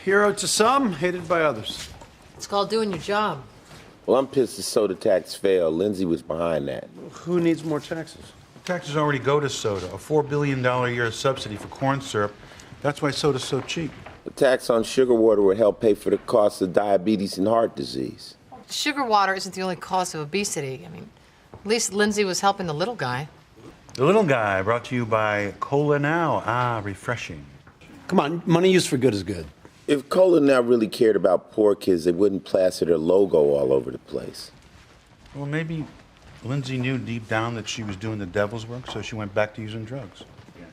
Hero to some, hated by others. It's called doing your job. Well, I'm pissed the soda tax failed. Lindsay was behind that. Who needs more taxes? Taxes already go to soda, a $4 billion a year subsidy for corn syrup. That's why soda's so cheap. The tax on sugar water would help pay for the cost of diabetes and heart disease. Sugar water isn't the only cause of obesity. I mean, at least Lindsay was helping the little guy. The Little Guy, brought to you by Cola Now. Ah, refreshing. Come on, money used for good is good. If Cola Now really cared about poor kids, they wouldn't plaster their logo all over the place. Well, maybe Lindsay knew deep down that she was doing the devil's work, so she went back to using drugs.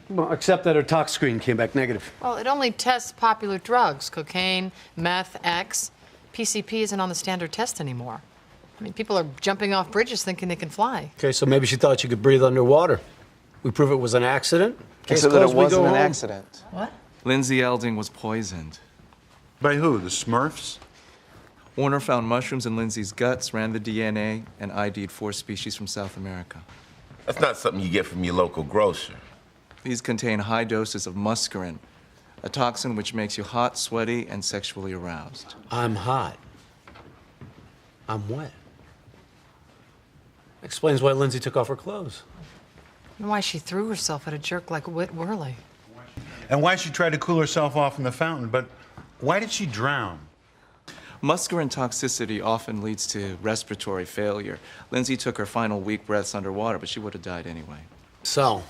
Well, except that her tox screen came back negative. Well, it only tests popular drugs, cocaine, meth, X. PCP isn't on the standard test anymore. I mean, people are jumping off bridges thinking they can fly. Okay, so maybe she thought she could breathe underwater. We prove it was an accident. Case So that it closed, we go wasn't an home. accident. What? Lindsay Elding was poisoned. By who? The Smurfs? Warner found mushrooms in Lindsay's guts, ran the DNA, and ID'd 4 species from South America. That's not something you get from your local grocer. These contain high doses of muscarine, a toxin which makes you hot, sweaty, and sexually aroused. I'm hot. I'm wet. Explains why Lindsay took off her clothes. And why she threw herself at a jerk like Whit Worley. And why she tried to cool herself off in the fountain, but why did she drown? Muscarine toxicity often leads to respiratory failure. Lindsay took her final weak breaths underwater, but she would have died anyway. So,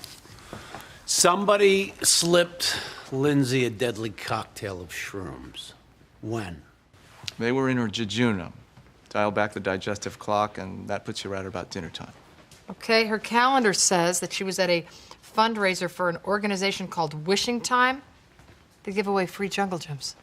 somebody slipped Lindsay a deadly cocktail of shrooms. When? They were in her jejunum. Dial back the digestive clock, and that puts you right about dinner time. Okay, her calendar says that she was at a fundraiser for an organization called Wishing Time. They give away free jungle gyms.